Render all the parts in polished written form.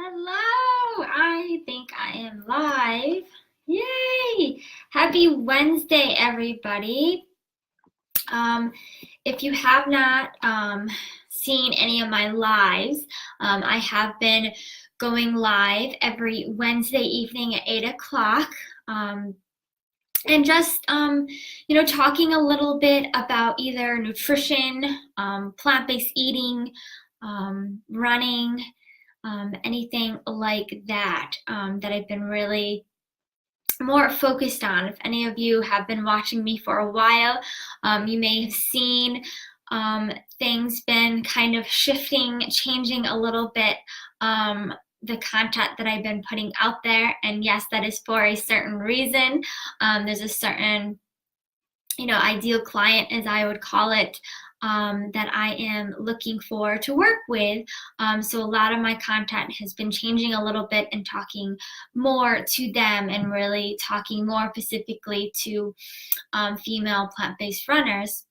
Hello, I think I am live. Yay! Happy Wednesday, everybody. If you have not seen any of my lives, I have been going live every Wednesday evening at 8 o'clock. And just, talking a little bit about either nutrition, plant-based eating, running, anything like that that I've been really more focused on. If any of you have been watching me for a while, you may have seen things been kind of shifting, changing a little bit, the content that I've been putting out there. And yes, that is for a certain reason. There's a certain, ideal client, as I would call it, that I am looking for to work with. So a lot of my content has been changing a little bit and talking more to them and really talking more specifically to female plant-based runners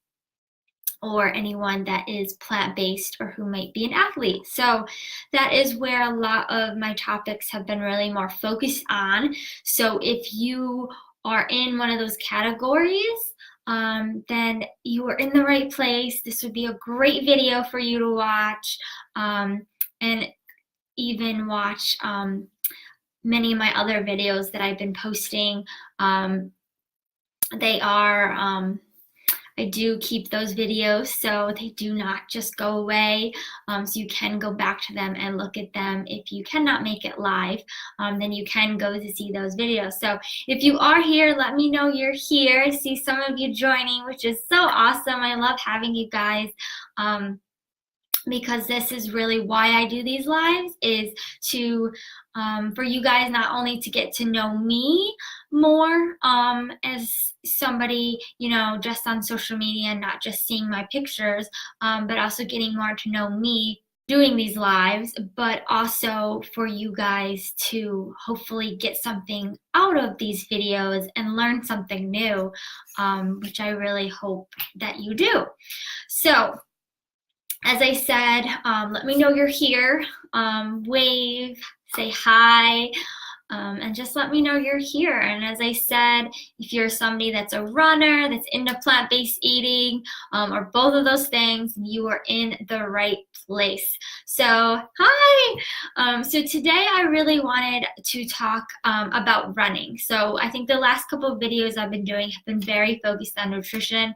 or anyone that is plant-based or who might be an athlete. So that is where a lot of my topics have been really more focused on. So if you are in one of those categories, then you are in the right place. This would be a great video for you to watch, and even watch many of my other videos that I've been posting. I do keep those videos, so they do not just go away. So you can go back to them and look at them. If you cannot make it live, then you can go to see those videos. So if you are here, let me know you're here. I see some of you joining, which is so awesome. I love having you guys. Because this is really why I do these lives, is to for you guys not only to get to know me more as somebody, just on social media and not just seeing my pictures, but also getting more to know me doing these lives, but also for you guys to hopefully get something out of these videos and learn something new, which I really hope that you do. So, as I said, let me know you're here, wave, say hi, and just let me know you're here. And as I said, if you're somebody that's a runner, that's into plant-based eating, or both of those things, you are in the right place. So, hi! So today I really wanted to talk about running. So I think the last couple of videos I've been doing have been very focused on nutrition.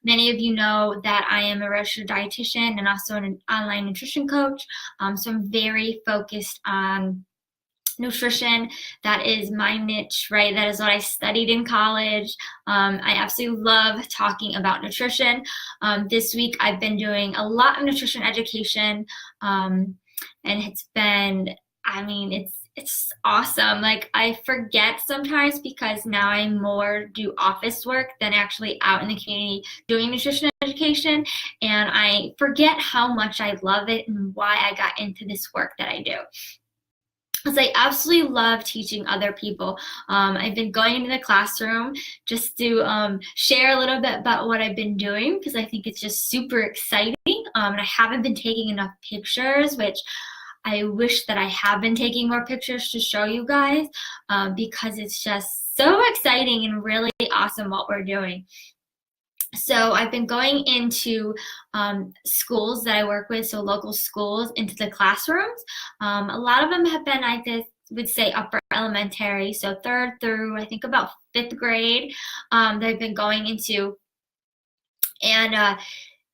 Many of you know that I am a registered dietitian and also an online nutrition coach. So I'm very focused on nutrition. That is my niche, right? That is what I studied in college. I absolutely love talking about nutrition. This week I've been doing a lot of nutrition education, and it's been, it's awesome. Like, I forget sometimes because now I more do office work than actually out in the community doing nutrition education, and I forget how much I love it and why I got into this work that I do. Because I absolutely love teaching other people. I've been going into the classroom just to share a little bit about what I've been doing, because I think it's just super exciting. And I haven't been taking enough pictures, which I wish that I have been taking more pictures to show you guys, because it's just so exciting and really awesome what we're doing. So I've been going into schools that I work with, so local schools, into the classrooms. A lot of them have been, I would say, upper elementary, so 3rd through I think about 5th grade. They've been going into, and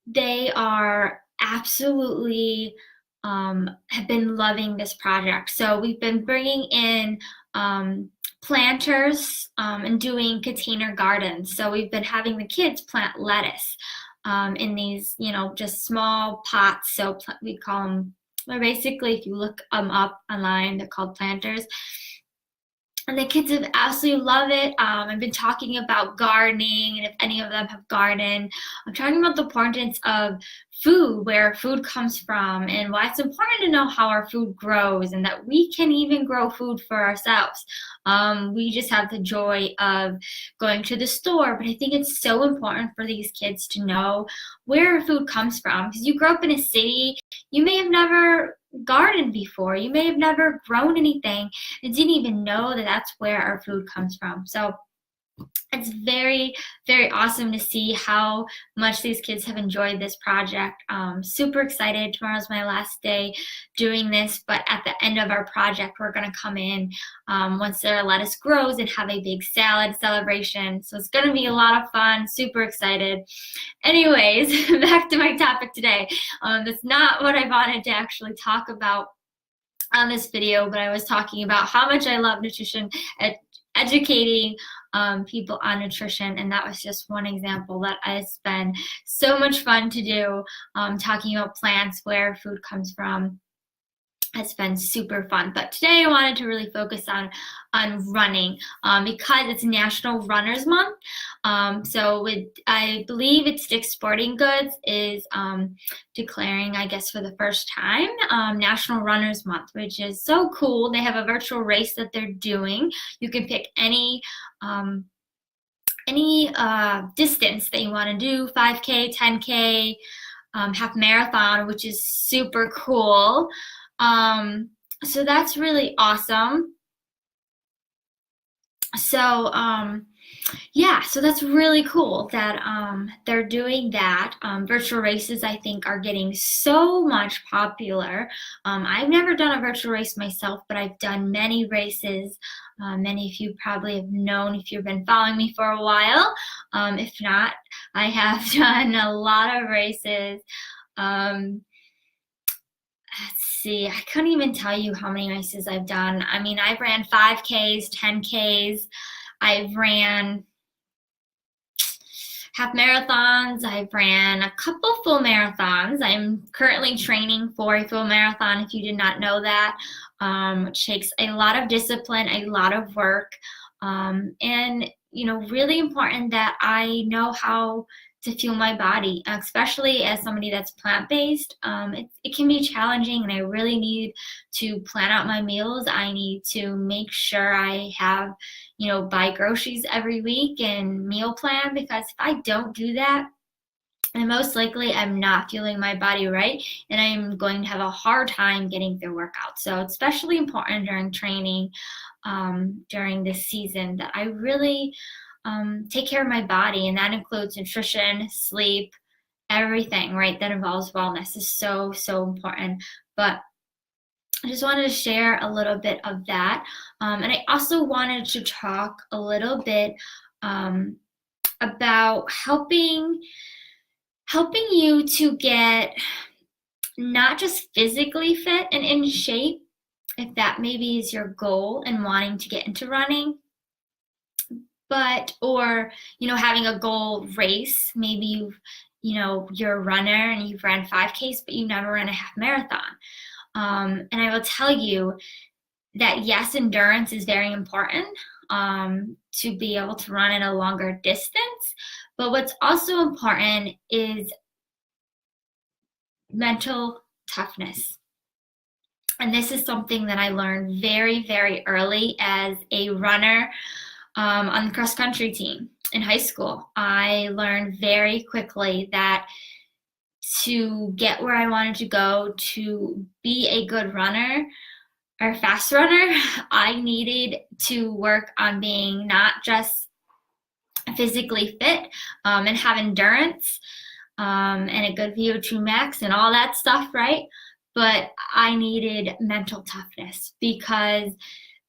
they are absolutely have been loving this project. So we've been bringing in planters and doing container gardens. So we've been having the kids plant lettuce in these, just small pots. So we call them, well, basically, if you look them up online, they're called planters. And the kids have absolutely love it. I've been talking about gardening, and if any of them have gardened, I'm talking about the importance of food, where food comes from, and why it's important to know how our food grows, and that we can even grow food for ourselves. We just have the joy of going to the store, but I think it's so important for these kids to know where food comes from, because you grow up in a city, you may have never gardened before. You may have never grown anything and didn't even know that that's where our food comes from. So it's very, very awesome to see how much these kids have enjoyed this project. Super excited. Tomorrow's my last day doing this, but at the end of our project, we're going to come in once their lettuce grows and have a big salad celebration. So it's going to be a lot of fun. Super excited. Anyways, back to my topic today. That's not what I wanted to actually talk about on this video, but I was talking about how much I love nutrition, educating people on nutrition, and that was just one example that it's been so much fun to do, talking about plants, where food comes from. It's been super fun. But today I wanted to really focus on running because it's National Runners Month. So I believe it's Dick's Sporting Goods is declaring, I guess, for the first time, National Runners Month, which is so cool. They have a virtual race that they're doing. You can pick any distance that you want to do, 5K, 10K, half marathon, which is super cool. So that's really awesome. So yeah, so that's really cool that they're doing that. Virtual races, I think, are getting so much popular. I've never done a virtual race myself, but I've done many races. Many of you probably have known if you've been following me for a while. If not, I have done a lot of races. Let's see, I couldn't even tell you how many races I've done. I mean, I've ran 5Ks, 10Ks. I've ran half marathons. I've ran a couple full marathons. I'm currently training for a full marathon, if you did not know that, which takes a lot of discipline, a lot of work, and, you know, really important that I know how to fuel my body, especially as somebody that's plant-based. It can be challenging, and I really need to plan out my meals. I need to make sure I have, you know, buy groceries every week and meal plan, because if I don't do that, and most likely I'm not fueling my body right, and I'm going to have a hard time getting through workouts. So it's especially important during training, during this season, that I really take care of my body, and that includes nutrition, sleep, everything, right? That involves wellness is so, so important. But I just wanted to share a little bit of that. And I also wanted to talk a little bit about helping you to get not just physically fit and in shape, if that maybe is your goal and wanting to get into running, or, you know, having a goal race. Maybe you're a runner and you've ran 5Ks, but you never ran a half marathon. And I will tell you that yes, endurance is very important to be able to run at a longer distance. But what's also important is mental toughness. And this is something that I learned very, very early as a runner on the cross country team in high school. I learned very quickly that to get where I wanted to go, to be a good runner or fast runner, I needed to work on being not just physically fit and have endurance and a good VO2 max and all that stuff, right? But I needed mental toughness, because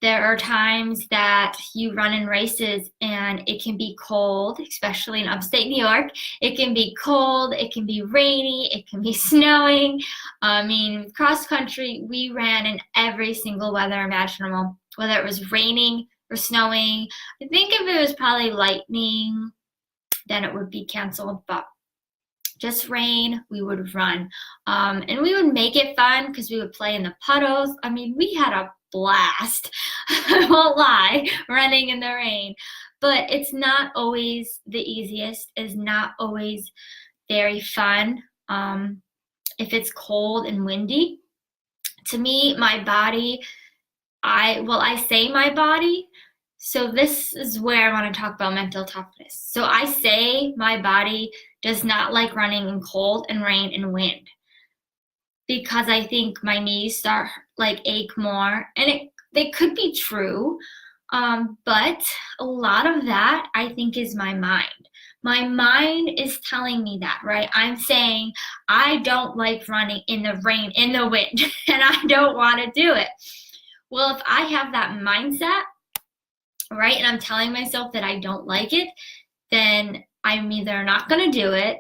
there are times that you run in races and it can be cold, especially in upstate New York. It can be cold, it can be rainy, it can be snowing. I mean, cross country, we ran in every single weather imaginable, whether it was raining or snowing. I think if it was probably lightning, then it would be canceled, but just rain, we would run. And we would make it fun because we would play in the puddles. I mean, we had a blast, I won't lie, running in the rain. But it's not always the easiest, it's not always very fun if it's cold and windy. To me, my body, I say my body, so this is where I want to talk about mental toughness. So I say my body does not like running in cold and rain and wind. because I think my knees start like ache more, and they could be true, but a lot of that I think is my mind. My mind is telling me that, right? I'm saying I don't like running in the rain, in the wind, and I don't want to do it. Well, if I have that mindset, right, and I'm telling myself that I don't like it, then I'm either not going to do it,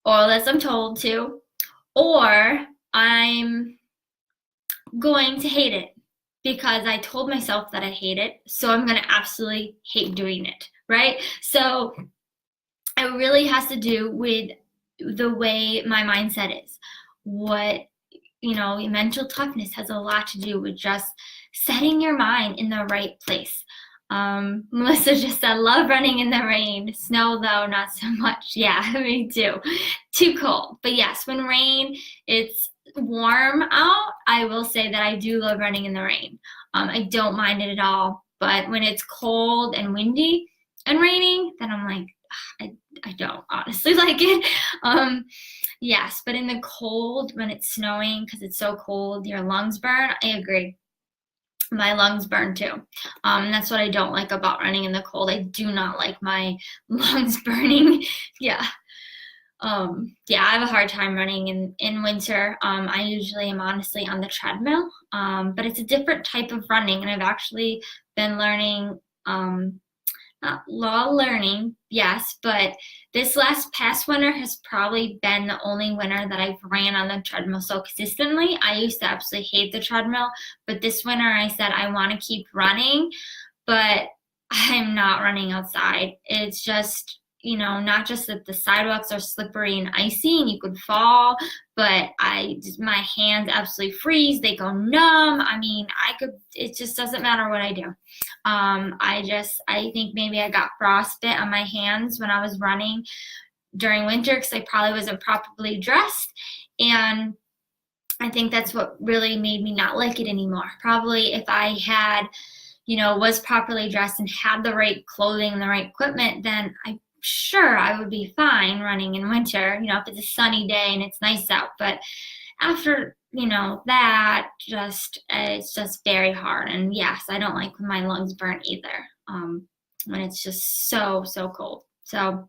or unless I'm told to, or I'm going to hate it because I told myself that I hate it, so I'm going to absolutely hate doing it, right? So it really has to do with the way my mindset is. What, mental toughness has a lot to do with just setting your mind in the right place. Melissa just said, love running in the rain. Snow, though, not so much. Yeah, me too. Too cold. But yes, when it's warm out, I will say that I do love running in the rain. I don't mind it at all. But when it's cold and windy and raining, then I'm like, I don't honestly like it. Yes, but in the cold, when it's snowing, because it's so cold, your lungs burn. I agree. My lungs burn too. That's what I don't like about running in the cold. I do not like my lungs burning. Yeah. Yeah, I have a hard time running in winter. I usually am honestly on the treadmill, but it's a different type of running, and I've actually been learning, not law learning, yes, but this past winter has probably been the only winter that I've ran on the treadmill so consistently. I used to absolutely hate the treadmill, but this winter I said I want to keep running, but I'm not running outside. It's just, not just that the sidewalks are slippery and icy and you could fall, but my hands absolutely freeze. They go numb. I mean, it just doesn't matter what I do. I think maybe I got frostbite on my hands when I was running during winter because I probably wasn't properly dressed. And I think that's what really made me not like it anymore. Probably if I had, was properly dressed and had the right clothing and the right equipment, then I'm sure I would be fine running in winter, if it's a sunny day and it's nice out. But after, that, it's just very hard. And yes, I don't like when my lungs burn either, when it's just so, so cold. So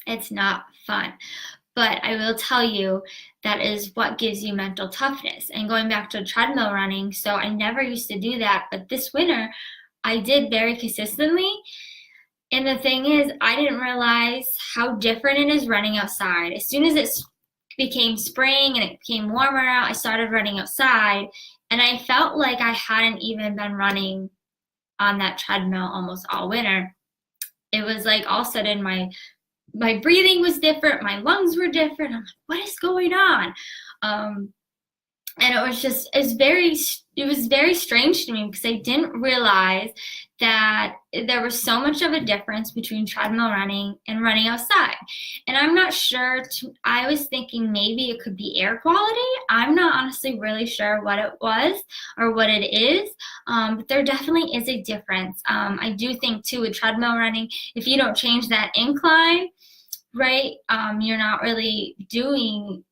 it's not fun. But I will tell you that is what gives you mental toughness. And going back to treadmill running, so I never used to do that, but this winter I did very consistently. And the thing is, I didn't realize how different it is running outside. As soon as it became spring and it became warmer out, I started running outside, and I felt like I hadn't even been running on that treadmill almost all winter. It was like all of a sudden my breathing was different, my lungs were different. I'm like, what is going on? And it was very strange to me because I didn't realize that there was so much of a difference between treadmill running and running outside. And I'm not sure, I was thinking maybe it could be air quality. I'm not honestly really sure what it was or what it is, but there definitely is a difference. I do think too with treadmill running, if you don't change that incline, right, you're not really doing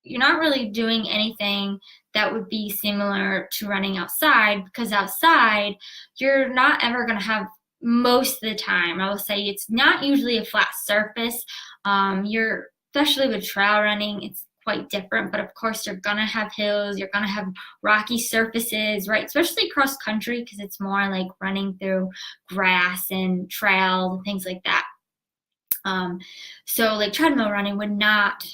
anything that would be similar to running outside, because outside you're not ever going to have, most of the time, I will say, it's not usually a flat surface. Especially with trail running, it's quite different, but of course you're going to have hills, you're going to have rocky surfaces, right? Especially cross country, because it's more like running through grass and trails and things like that. So like treadmill running would not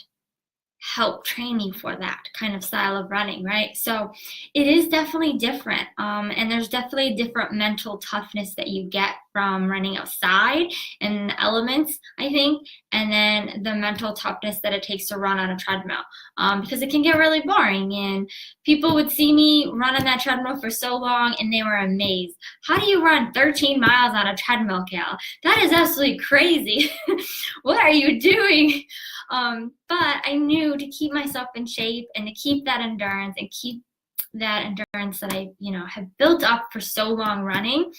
help train you for that kind of style of running, right? So it is definitely different. And there's definitely a different mental toughness that you get from running outside and the elements, I think, and then the mental toughness that it takes to run on a treadmill, because it can get really boring. And people would see me run on that treadmill for so long and they were amazed. How do you run 13 miles on a treadmill, Kayla? That is absolutely crazy. What are you doing? But I knew to keep myself in shape and to keep that endurance that I, have built up for so long running,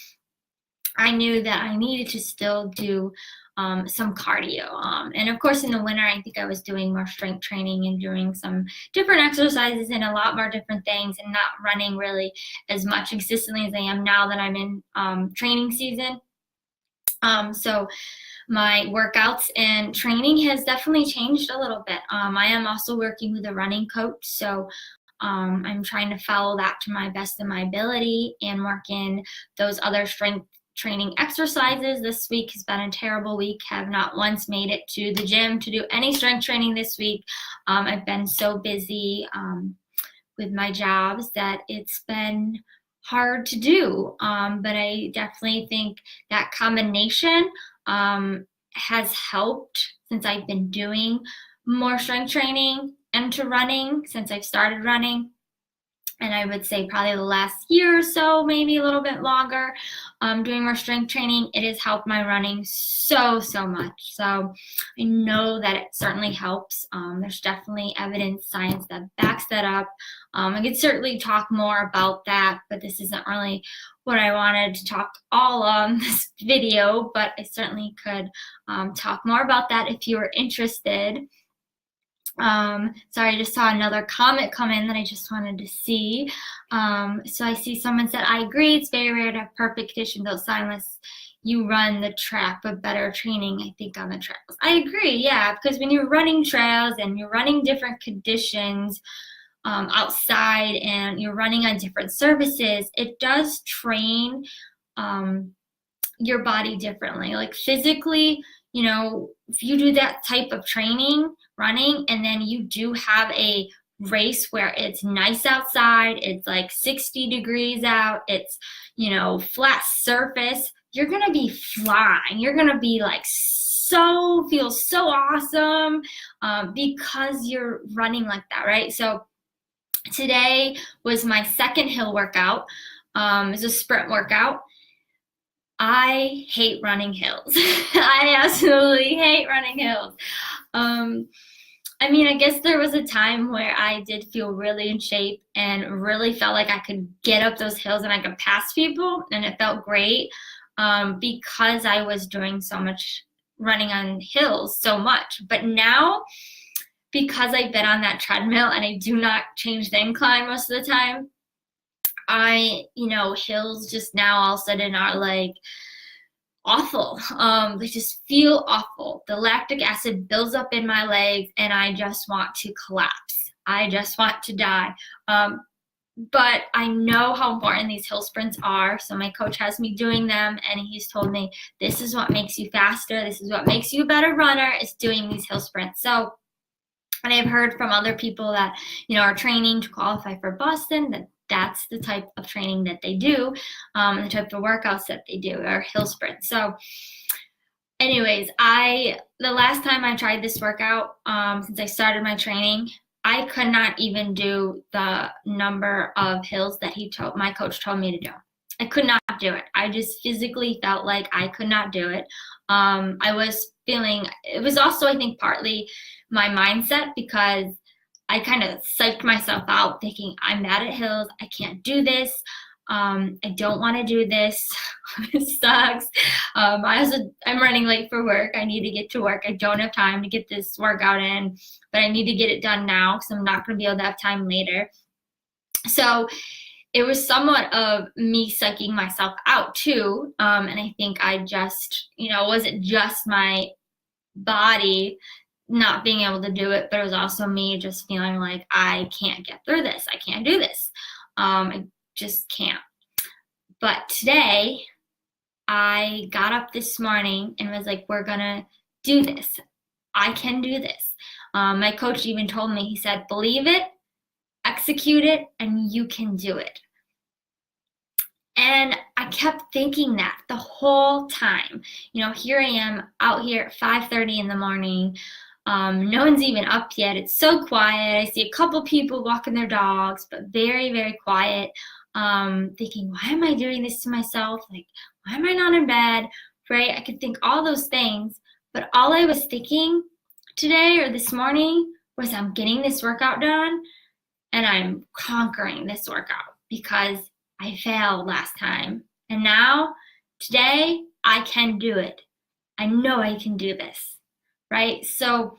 I knew that I needed to still do some cardio. And of course, in the winter, I think I was doing more strength training and doing some different exercises and a lot more different things, and not running really as much consistently as I am now that I'm in training season. So my workouts and training has definitely changed a little bit. I am also working with a running coach, so I'm trying to follow that to my best of my ability and work in those other strength training exercises. This week has been a terrible week. Have not once made it to the gym to do any strength training this week. I've been so busy with my jobs that it's been hard to do. But I definitely think that combination has helped since I've been doing more strength training into running since I've started running. And I would say probably the last year or so, maybe a little bit longer, doing more strength training, it has helped my running so much. So I know that it certainly helps. There's definitely evidence, science that backs that up. I could certainly talk more about that, but this isn't really what I wanted to talk all on this video, but I certainly could talk more about that if you are interested. Sorry, I just saw another comment come in that I just wanted to see. So I see someone said, I agree, it's very rare to have perfect conditions outside unless you run the track, but better training, I think, on the trails. I agree, yeah, because when you're running trails and you're running different conditions outside and you're running on different surfaces, it does train your body differently. Like physically, you know, if you do that type of training, running, and then you do have a race where it's nice outside, it's like 60 degrees out, it's, you know, flat surface, you're gonna be flying. You're gonna be like feel so awesome because you're running like that, right? So today was my second hill workout. It's a sprint workout. I hate running hills. I absolutely hate running hills. I mean, I guess there was a time where I did feel really in shape and really felt like I could get up those hills and I could pass people, and it felt great because I was doing so much running on hills so much. But now, because I've been on that treadmill and I do not change the incline most of the time, hills just now all of a sudden are like awful. They just feel awful. The lactic acid builds up in my legs and I just want to collapse. I just want to die. But I know how important these hill sprints are. So my coach has me doing them and he's told me this is what makes you faster. This is what makes you a better runner, is doing these hill sprints. So, and I've heard from other people that, are training to qualify for Boston, that that's the type of training that they do, the type of workouts that they do are hill sprints. So anyways, the last time I tried this workout, since I started my training, I could not even do the number of hills that my coach told me to do. I could not do it. I just physically felt like I could not do it. It was also, I think, partly my mindset, because I kind of psyched myself out thinking, I'm bad at hills. I can't do this. I don't want to do this. It sucks. I'm running late for work. I need to get to work. I don't have time to get this workout in, but I need to get it done now because I'm not going to be able to have time later. So it was somewhat of me psyching myself out too. And I think I just, it wasn't just my body not being able to do it, but it was also me just feeling like I can't get through this. I can't do this. I just can't. But today I got up this morning and was like, we're gonna do this. I can do this. My coach even told me, he said, believe it, execute it, and you can do it. And I kept thinking that the whole time. Here I am out here at 5:30 in the morning. No one's even up yet. It's so quiet. I see a couple people walking their dogs, but very, very quiet. Thinking, why am I doing this to myself? Like, why am I not in bed? Right? I could think all those things, but all I was thinking today or this morning was, I'm getting this workout done and I'm conquering this workout because I failed last time. And now, today, I can do it. I know I can do this, right? So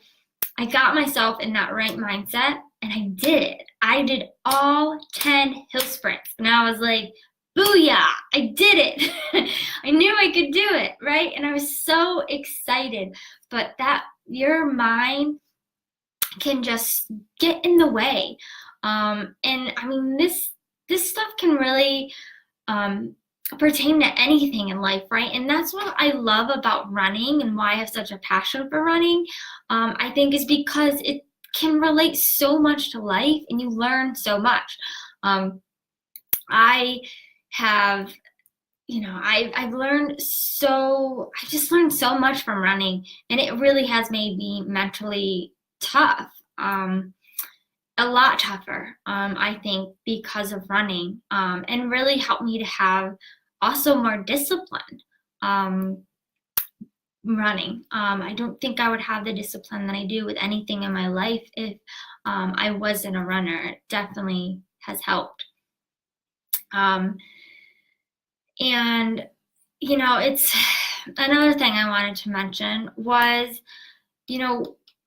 I got myself in that right mindset and I did it. I did all 10 hill sprints and I was like, booyah, I did it. I knew I could do it, right? And I was so excited. But that your mind can just get in the way. And I mean, this stuff can really pertain to anything in life, right? And that's what I love about running and why I have such a passion for running. I think is because it can relate so much to life and you learn so much. I have, I've learned I just learned so much from running, and it really has made me mentally tough. A lot tougher, I think, because of running, and really helped me to have also more discipline. Running. I don't think I would have the discipline that I do with anything in my life if I wasn't a runner. It definitely has helped. And, it's another thing I wanted to mention was,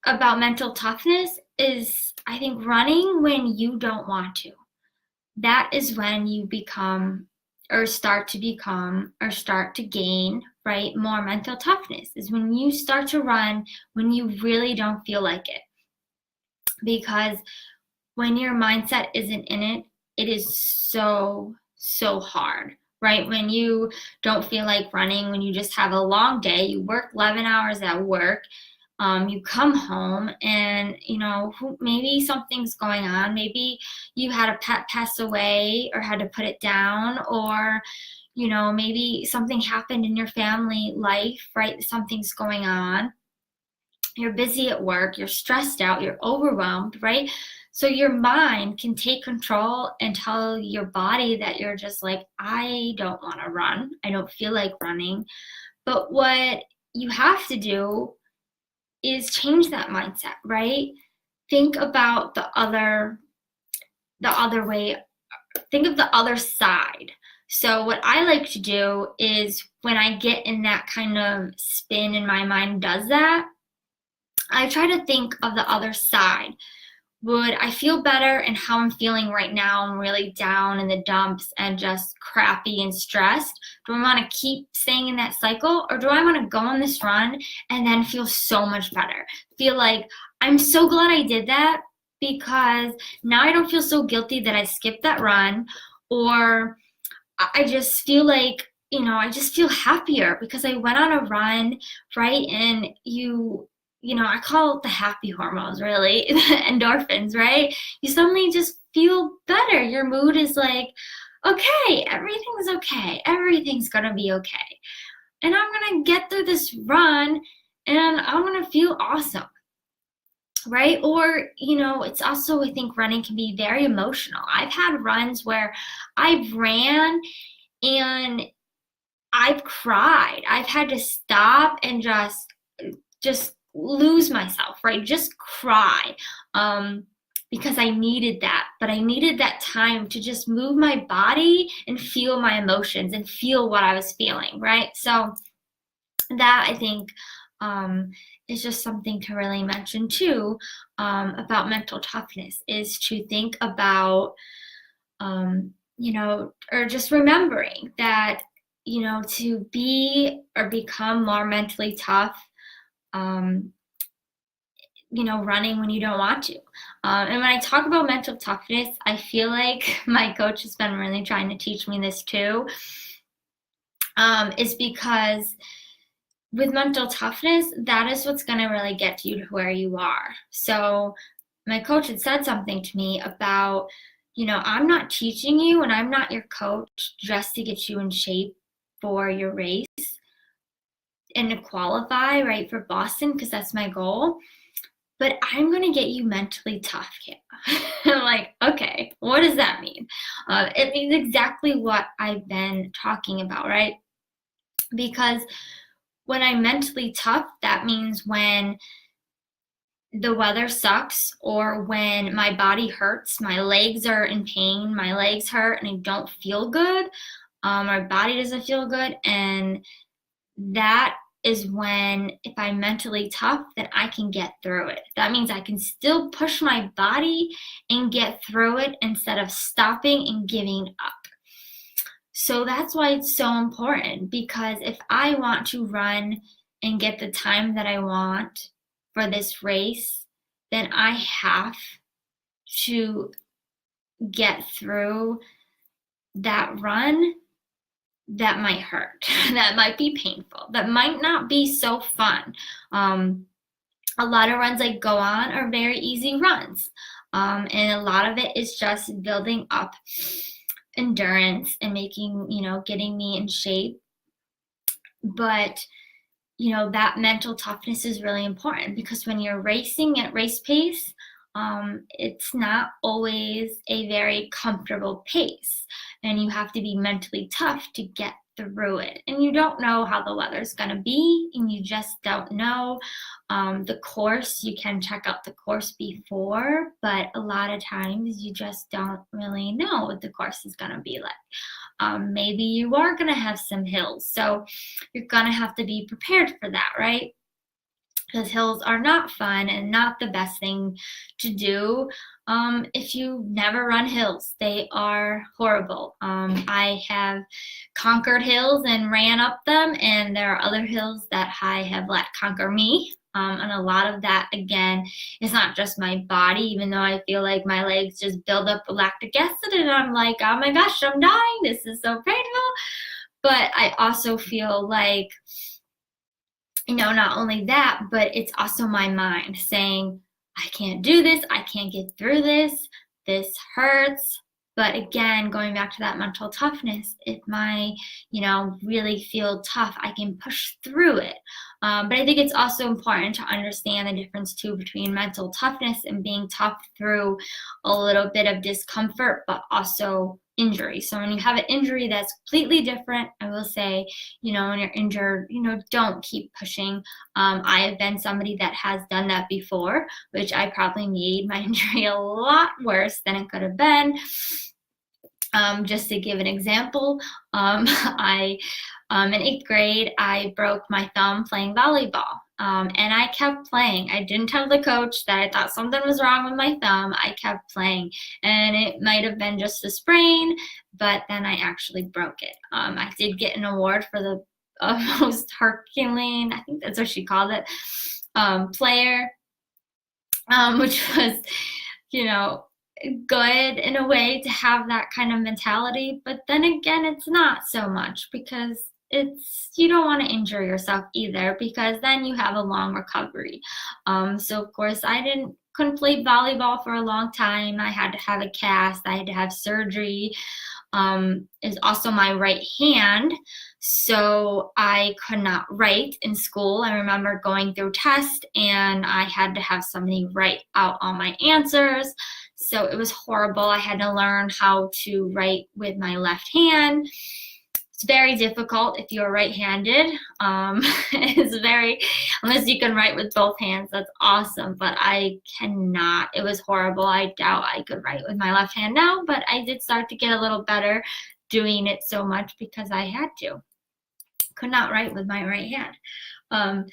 about mental toughness is I think running when you don't want to. That is when you become or start to gain, right, more mental toughness is when you start to run when you really don't feel like it. Because when your mindset isn't in it, it is so, so hard, right? When you don't feel like running, when you just have a long day, you work 11 hours at work, you come home and, maybe something's going on. Maybe you had a pet pass away or had to put it down, or, maybe something happened in your family life, right? Something's going on. You're busy at work, you're stressed out, you're overwhelmed, right? So your mind can take control and tell your body that you're just like, I don't want to run. I don't feel like running. But what you have to do is change that mindset, right? Think about the other way. Think of the other side. So what I like to do is when I get in that kind of spin and my mind does that, I try to think of the other side. Would I feel better in how I'm feeling right now? I'm really down in the dumps and just crappy and stressed. Do I want to keep staying in that cycle, or do I want to go on this run and then feel so much better? Feel like I'm so glad I did that because now I don't feel so guilty that I skipped that run, or I just feel like, I just feel happier because I went on a run, right? And I call it the happy hormones, really, the endorphins, right? You suddenly just feel better. Your mood is like, okay, everything's okay. Everything's going to be okay. And I'm going to get through this run and I'm going to feel awesome, right? Or, it's also, I think running can be very emotional. I've had runs where I've ran and I've cried. I've had to stop and just lose myself, right? Just cry, because I needed that. But I needed that time to just move my body and feel my emotions and feel what I was feeling, right? So that, I think, is just something to really mention too, about mental toughness, is to think about, or just remembering that, to be or become more mentally tough, running when you don't want to. And when I talk about mental toughness, I feel like my coach has been really trying to teach me this too, is because with mental toughness, that is what's going to really get you to where you are. So my coach had said something to me about, I'm not teaching you and I'm not your coach just to get you in shape for your race and to qualify, right, for Boston, because that's my goal. But I'm going to get you mentally tough, Kayla. I'm like, okay, what does that mean? It means exactly what I've been talking about, right? Because when I'm mentally tough, that means when the weather sucks or when my body hurts, my legs are in pain, my legs hurt and I don't feel good, my body doesn't feel good, and that is when if I'm mentally tough, then I can get through it. That means I can still push my body and get through it instead of stopping and giving up. So that's why it's so important, because if I want to run and get the time that I want for this race, then I have to get through that run that might hurt, that might be painful, that might not be so fun. A lot of runs I go on are very easy runs, and a lot of it is just building up endurance and making, getting me in shape. But that mental toughness is really important, because when you're racing at race pace, it's not always a very comfortable pace, and you have to be mentally tough to get through it. And you don't know how the weather's going to be, and you just don't know. The course, you can check out the course before, but a lot of times you just don't really know what the course is going to be like. Maybe you are going to have some hills, so you're going to have to be prepared for that, right? Because hills are not fun and not the best thing to do if you never run hills. They are horrible. I have conquered hills and ran up them, and there are other hills that I have let conquer me. And a lot of that, again, is not just my body, even though I feel like my legs just build up lactic acid and I'm like, oh my gosh, I'm dying. This is so painful. But I also feel like, not only that, but it's also my mind saying, I can't do this. I can't get through this. This hurts. But again, going back to that mental toughness, if my, really feel tough, I can push through it. But I think it's also important to understand the difference too between mental toughness and being tough through a little bit of discomfort, but also injury. So when you have an injury, that's completely different. I will say, when you're injured, don't keep pushing. I have been somebody that has done that before, which I probably made my injury a lot worse than it could have been. Just to give an example, in 8th grade, I broke my thumb playing volleyball. And I kept playing. I didn't tell the coach that I thought something was wrong with my thumb. I kept playing. And it might have been just a sprain, but then I actually broke it. I did get an award for the most Herculean, I think that's what she called it, player, which was, good in a way to have that kind of mentality. But then again, it's not so much, because you don't want to injure yourself either, because then you have a long recovery. So of course I couldn't play volleyball for a long time. I had to have a cast. I had to have surgery. Is also my right hand, so I could not write in school. I remember going through tests and I had to have somebody write out all my answers. So it was horrible. I had to learn how to write with my left hand. It's very difficult if you're right-handed. It's very, unless you can write with both hands, that's awesome. But I cannot. It was horrible. I doubt I could write with my left hand now, but I did start to get a little better doing it so much because I had to. Could not write with my right hand.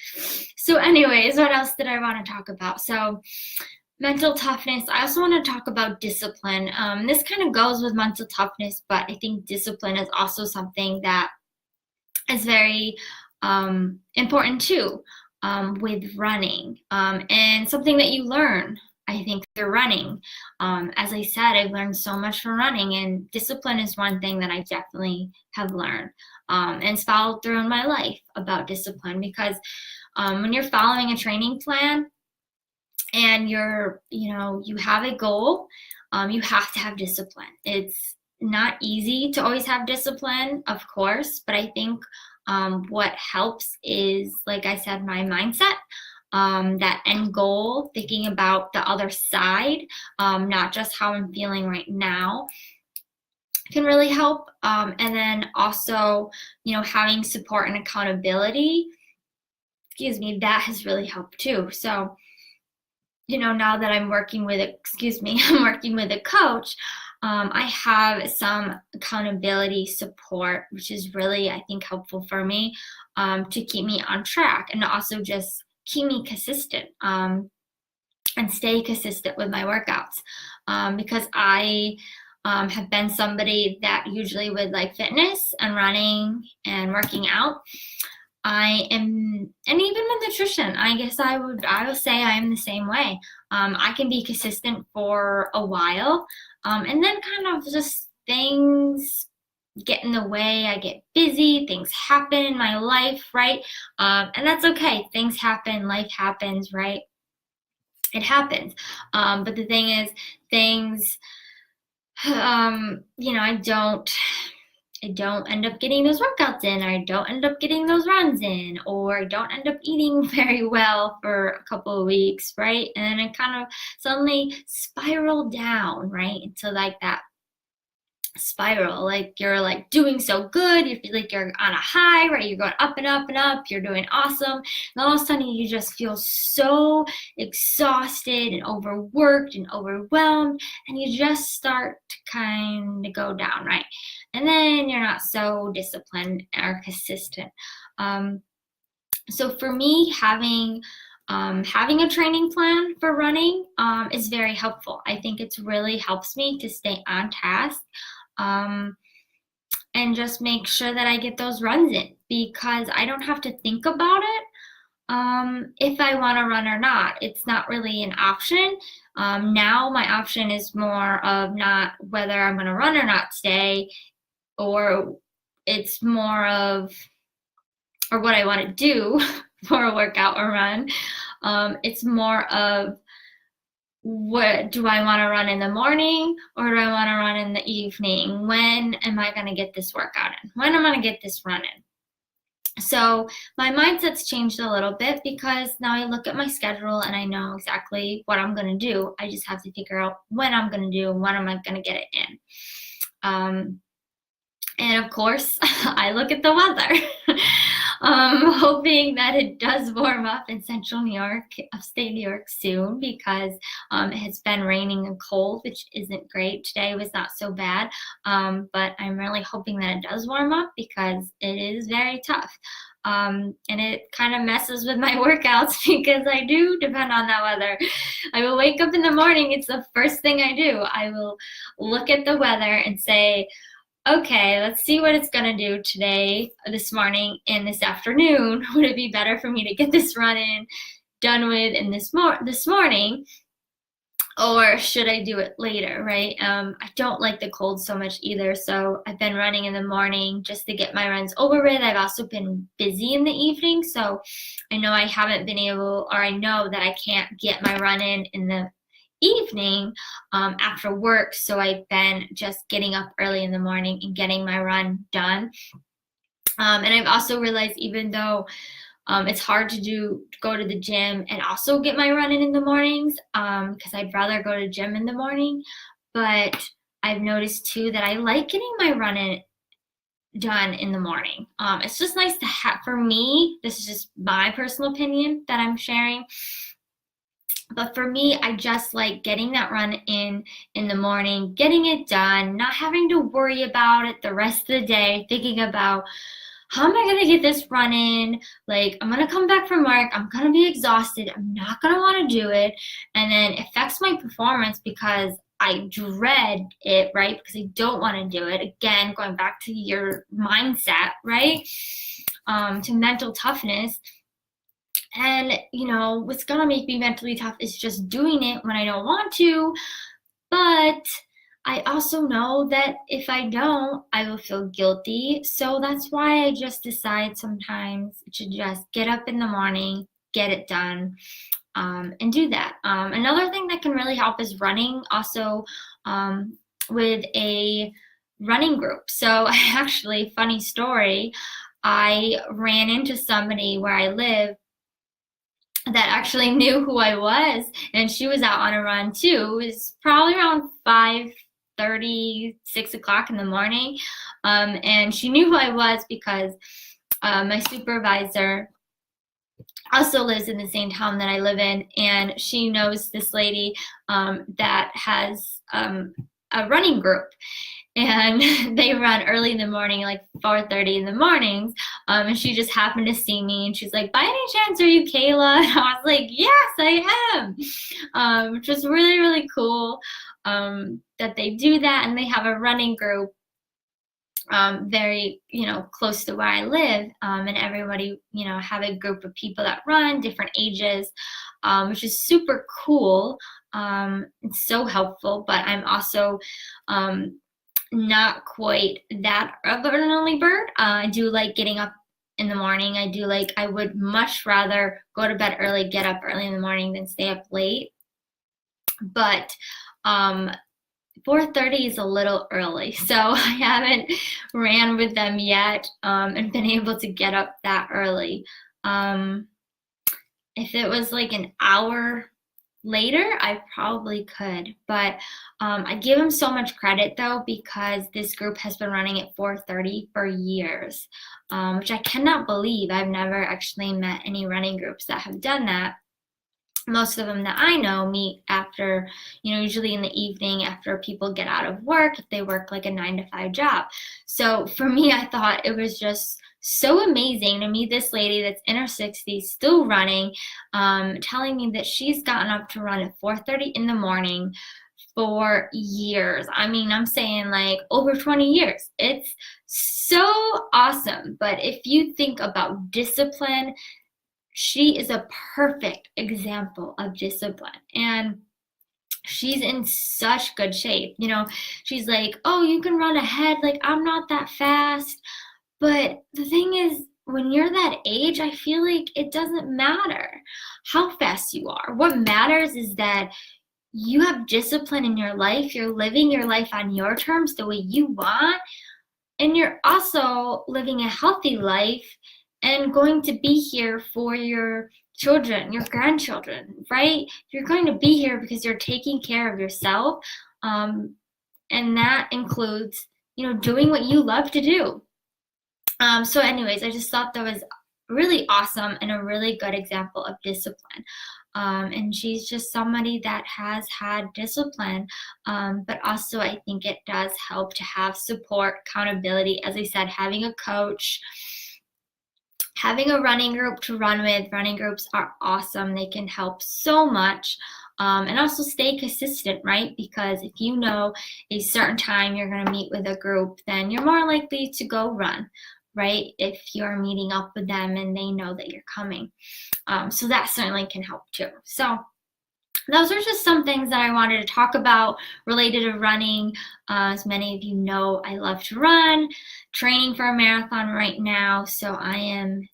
So anyways, what else did I want to talk about? So mental toughness. I also want to talk about discipline. This kind of goes with mental toughness, but I think discipline is also something that is very important too, with running, and something that you learn, I think, through running. As I said, I've learned so much from running, and discipline is one thing that I definitely have learned, and it's followed through in my life about discipline, because when you're following a training plan, and you have a goal, you have to have discipline. It's not easy to always have discipline, of course, but I think what helps is, like I said, my mindset, that end goal, thinking about the other side, not just how I'm feeling right now, can really help. And then also, having support and accountability, that has really helped too. So, now that I'm working with a coach, I have some accountability support, which is really, I think, helpful for me to keep me on track and also just keep me consistent and stay consistent with my workouts because I have been somebody that usually with like fitness and running and working out, I am, and even with nutrition, I guess I will say I am the same way. I can be consistent for a while, and then kind of just things get in the way. I get busy, things happen in my life, right? And that's okay. Things happen, life happens, right? It happens. But the thing is, things, I don't end up getting those workouts in, or I don't end up getting those runs in, or I don't end up eating very well for a couple of weeks, right? And then it kind of suddenly spiraled down, right? Into like that spiral, like you're like doing so good, you feel like you're on a high, right? You're going up and up and up, you're doing awesome, and all of a sudden you just feel so exhausted and overworked and overwhelmed, and you just start to kind of go down, right? And then you're not so disciplined or consistent. So for me, having a training plan for running is very helpful. I think it really helps me to stay on task and just make sure that I get those runs in, because I don't have to think about it if I want to run or not. It's not really an option. Now my option is more of not whether I'm going to run or not today, or it's more of, or what I want to do for a workout or run. It's more of, what do I want to run in the morning, or do I want to run in the evening? When am I going to get this workout in? When am I going to get this run in? So my mindset's changed a little bit, because now I look at my schedule and I know exactly what I'm going to do. I just have to figure out when I'm going to do and when am I going to get it in. And of course, I look at the weather, hoping that it does warm up in central New York, upstate New York soon, because it has been raining and cold, which isn't great. Today was not so bad, but I'm really hoping that it does warm up, because it is very tough. And it kind of messes with my workouts, because I do depend on that weather. I will wake up in the morning. It's the first thing I do. I will look at the weather and say, okay, let's see what it's going to do today, this morning, and this afternoon. Would it be better for me to get this run in, done with in this morning, or should I do it later, right? I don't like the cold so much either, so I've been running in the morning just to get my runs over with. I've also been busy in the evening, so I know I haven't been able, or I know that I can't get my run in the evening after work, so I've been just getting up early in the morning and getting my run done. And I've also realized, even though it's hard to go to the gym and also get my run in the mornings, because I'd rather go to gym in the morning, but I've noticed too that I like getting my run in done in the morning. It's just nice to have, for me, this is just my personal opinion that I'm sharing. But for me, I just like getting that run in the morning, getting it done, not having to worry about it the rest of the day, thinking about, how am I going to get this run in? Like, I'm going to come back from work, I'm going to be exhausted, I'm not going to want to do it. And then it affects my performance, because I dread it, right? Because I don't want to do it. Again, going back to your mindset, right? To mental toughness. And, what's going to make me mentally tough is just doing it when I don't want to. But I also know that if I don't, I will feel guilty. So that's why I just decide sometimes to just get up in the morning, get it done, and do that. Another thing that can really help is running also with a running group. So actually, funny story, I ran into somebody where I live that actually knew who I was, and she was out on a run too. It was probably around 5:30, 6 o'clock in the morning, and she knew who I was because my supervisor also lives in the same town that I live in, and she knows this lady that has a running group, and they run early in the morning, like 4:30 in the mornings. And she just happened to see me, and she's like, "By any chance, are you Kayla?" And I was like, "Yes, I am," which was really, really cool that they do that, and they have a running group very, close to where I live, and everybody, have a group of people that run different ages, which is super cool. It's so helpful, but I'm also not quite that of an early bird. I do like getting up in the morning. I would much rather go to bed early, get up early in the morning than stay up late. But 4:30 is a little early, so I haven't ran with them yet and been able to get up that early. If it was like an hour later, I probably could, but I give them so much credit though, because this group has been running at 4:30 for years, which I cannot believe. I've never actually met any running groups that have done that. Most of them that I know meet after, usually in the evening after people get out of work, if they work like a 9-to-5 job. So for me, I thought it was just so amazing to meet this lady that's in her 60s, still running, telling me that she's gotten up to run at 4:30 in the morning for years. I mean, I'm saying like over 20 years. It's so awesome. But if you think about discipline, she is a perfect example of discipline, and she's in such good shape. She's like, "Oh, you can run ahead. Like, I'm not that fast." But the thing is, when you're that age, I feel like it doesn't matter how fast you are. What matters is that you have discipline in your life. You're living your life on your terms, the way you want, and you're also living a healthy life and going to be here for your children, your grandchildren, right? You're going to be here because you're taking care of yourself. And that includes, doing what you love to do. So anyways, I just thought that was really awesome and a really good example of discipline. And she's just somebody that has had discipline, but also I think it does help to have support, accountability. As I said, having a coach, having a running group to run with. Running groups are awesome. They can help so much. And also stay consistent, right? Because if you know a certain time you're going to meet with a group, then you're more likely to go run, right? If you're meeting up with them and they know that you're coming. So that certainly can help too. So those are just some things that I wanted to talk about related to running. As many of you know, I love to run, training for a marathon right now. So I am,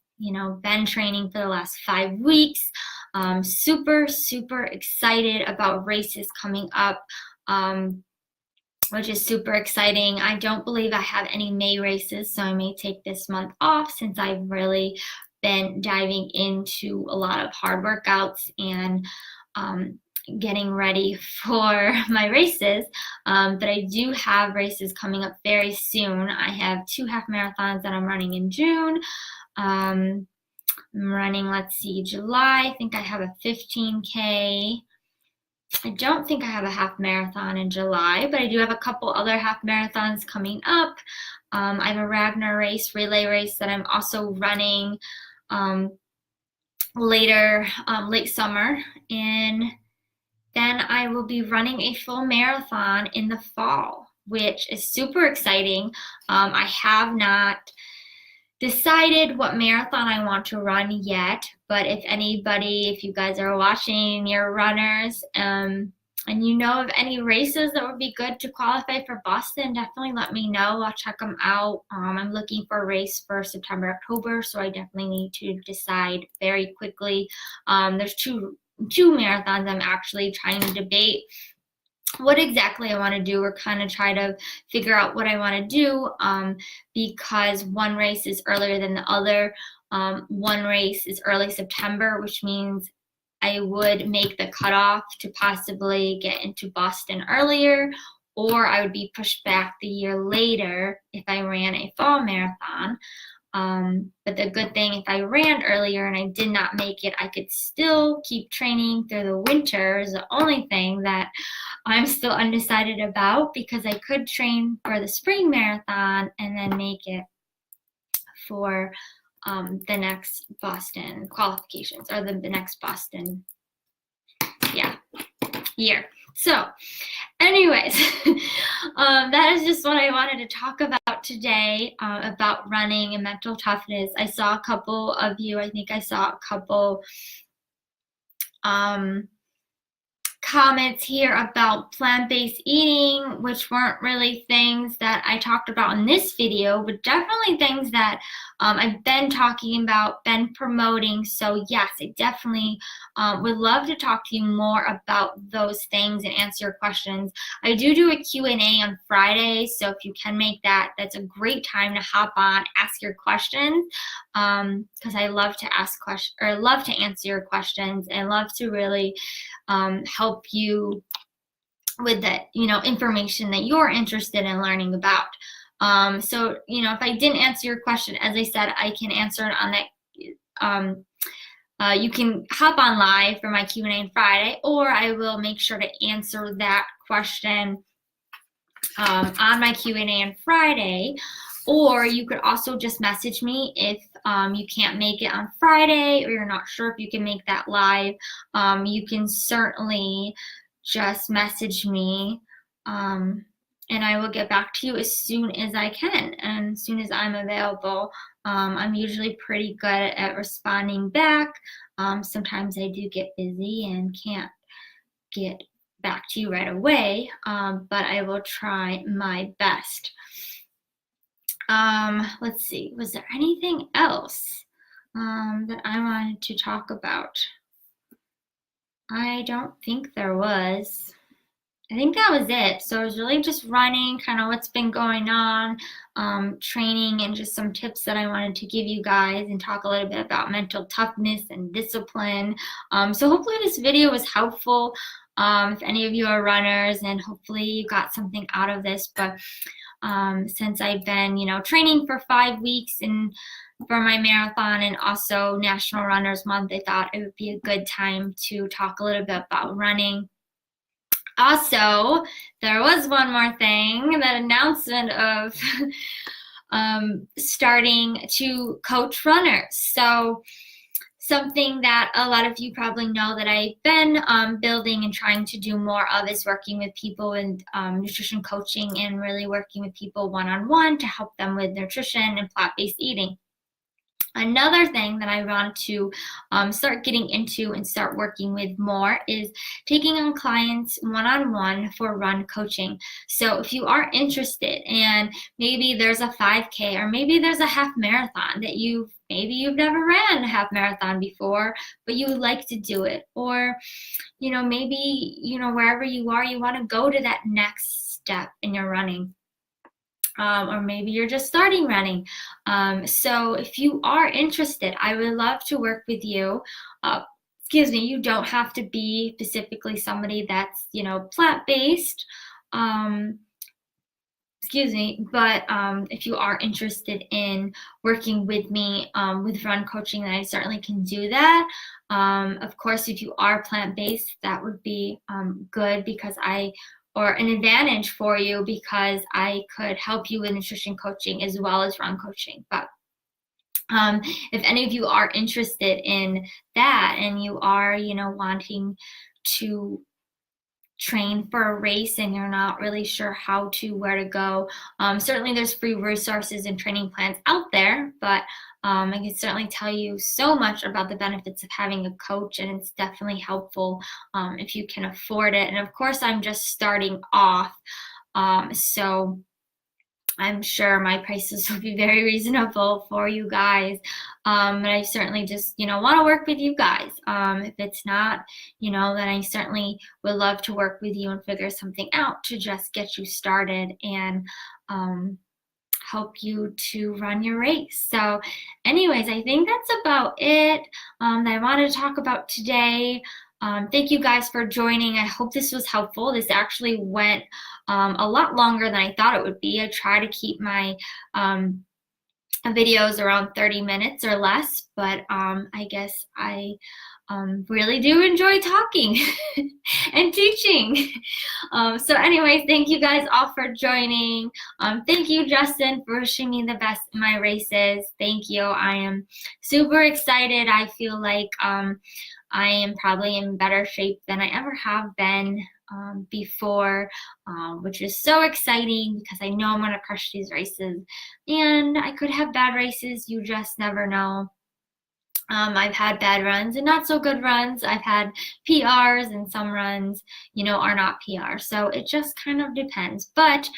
been training for the last 5 weeks. Super, super excited about races coming up, which is super exciting. I don't believe I have any May races, so I may take this month off since I've really been diving into a lot of hard workouts and getting ready for my races. But I do have races coming up very soon. I have 2 half marathons that I'm running in June. I'm running, July. I think I have a 15K. I don't think I have a half marathon in July, but I do have a couple other half marathons coming up. I have a Ragnar race, relay race that I'm also running later, late summer. And then I will be running a full marathon in the fall, which is super exciting. I have not decided what marathon I want to run yet, but if you guys are watching, you're runners, and you know of any races that would be good to qualify for Boston, definitely let me know. I'll check them out. I'm looking for a race for September, October, so I definitely need to decide very quickly. There's two marathons I'm actually trying to debate what exactly I want to do, or kind of try to figure out what I want to do, because one race is earlier than the other. One race is early September, which means I would make the cutoff to possibly get into Boston earlier, or I would be pushed back the year later if I ran a fall marathon. But the good thing, if I ran earlier and I did not make it, I could still keep training through the winter is the only thing that I'm still undecided about, because I could train for the spring marathon and then make it for the next Boston qualifications, or the next Boston, year. So anyways, that is just what I wanted to talk about today, about running and mental toughness. I saw a couple of you, I think I saw a couple comments here about plant-based eating, which weren't really things that I talked about in this video, but definitely things that I've been talking about, been promoting. So yes, I definitely would love to talk to you more about those things and answer your questions. I do a Q&A on Friday, so if you can make that, that's a great time to hop on, ask your questions, because I love to ask questions, or love to answer your questions, and love to really help you with the information that you're interested in learning about. So if I didn't answer your question, as I said, I can answer it on that. You can hop on live for my Q&A on Friday, or I will make sure to answer that question on my Q&A on Friday. Or you could also just message me if you can't make it on Friday, or you're not sure if you can make that live. You can certainly just message me, and I will get back to you as soon as I can and as soon as I'm available. I'm usually pretty good at responding back. Sometimes I do get busy and can't get back to you right away, but I will try my best. Let's see, was there anything else that I wanted to talk about? I don't think there was. I think that was it. So it was really just running, kind of what's been going on, training, and just some tips that I wanted to give you guys, and talk a little bit about mental toughness and discipline. So hopefully this video was helpful if any of you are runners, and hopefully you got something out of this. But since I've been, training for 5 weeks and for my marathon, and also National Runners Month, I thought it would be a good time to talk a little bit about running. Also, there was one more thing, that announcement of starting to coach runners. So something that a lot of you probably know that I've been building and trying to do more of is working with people in nutrition coaching, and really working with people one-on-one to help them with nutrition and plant-based eating. Another thing that I want to start getting into and start working with more is taking on clients one-on-one for run coaching. So if you are interested, and maybe there's a 5K, or maybe there's a half marathon that maybe you've never ran a half marathon before, but you would like to do it. Or, maybe, wherever you are, you want to go to that next step in your running. Or maybe you're just starting running. So if you are interested, I would love to work with you. You don't have to be specifically somebody that's, plant-based. But if you are interested in working with me with run coaching, then I certainly can do that. Of course, if you are plant-based, that would be good, or an advantage for you, because I could help you with nutrition coaching as well as run coaching. But if any of you are interested in that, and you are, wanting to train for a race and you're not really sure where to go, certainly there's free resources and training plans out there, but I can certainly tell you so much about the benefits of having a coach, and it's definitely helpful if you can afford it. And of course, I'm just starting off, so I'm sure my prices will be very reasonable for you guys. But I certainly just, want to work with you guys. If it's not, then I certainly would love to work with you and figure something out to just get you started and help you to run your race. So anyways, I think that's about it that I wanted to talk about today. Thank you guys for joining. I hope this was helpful. This actually went a lot longer than I thought it would be. I try to keep my videos around 30 minutes or less, but I guess I really do enjoy talking and teaching. So anyways, thank you guys all for joining. Thank you, Justin, for wishing me the best in my races. Thank you. I am super excited. I feel like I am probably in better shape than I ever have been before, which is so exciting because I know I'm going to crush these races. And I could have bad races. You just never know. I've had bad runs and not so good runs. I've had PRs, and some runs, are not PRs. So it just kind of depends. But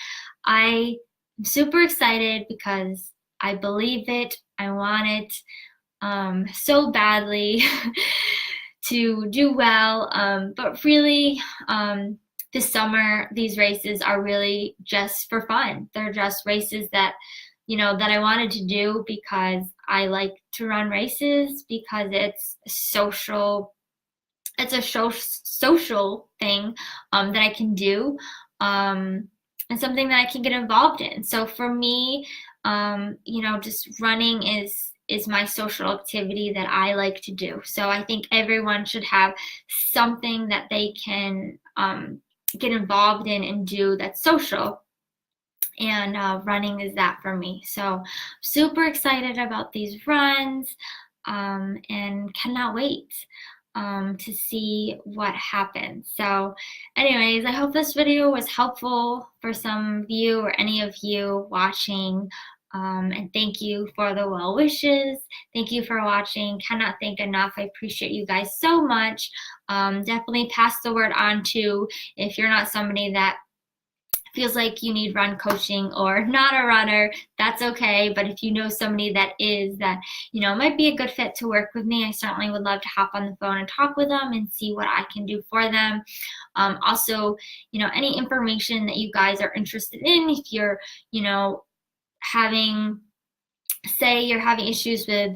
I am super excited because I believe it. I want it so badly to do well. But really, this summer, these races are really just for fun. They're just races that that I wanted to do because I like to run races, because it's social. It's a social thing that I can do, and something that I can get involved in. So for me, just running is my social activity that I like to do. So I think everyone should have something that they can get involved in and do that's social. And running is that for me. So super excited about these runs, and cannot wait to see what happens. So anyways, I hope this video was helpful for some of you or any of you watching. And thank you for the well wishes. Thank you for watching. Cannot thank enough. I appreciate you guys so much. Definitely pass the word on to, if you're not somebody that feels like you need run coaching or not a runner, that's okay. But if you know somebody that is, that might be a good fit to work with me, I certainly would love to hop on the phone and talk with them and see what I can do for them. Also, any information that you guys are interested in, if you're say you're having issues with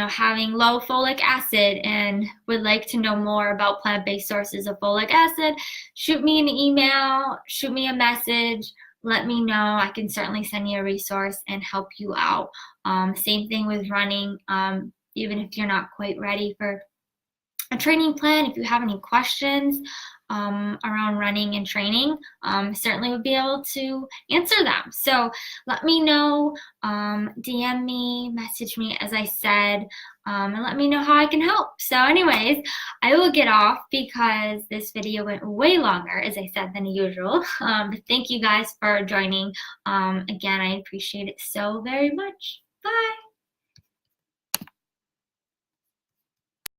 having low folic acid and would like to know more about plant-based sources of folic acid, shoot me an email, shoot me a message, let me know. I can certainly send you a resource and help you out. Same thing with running. Even if you're not quite ready for a training plan, if you have any questions around running and training, certainly would be able to answer them. So let me know, DM me, message me, as I said, and let me know how I can help. So anyways, I will get off because this video went way longer, as I said, than usual. But thank you guys for joining. Again, I appreciate it so very much. Bye.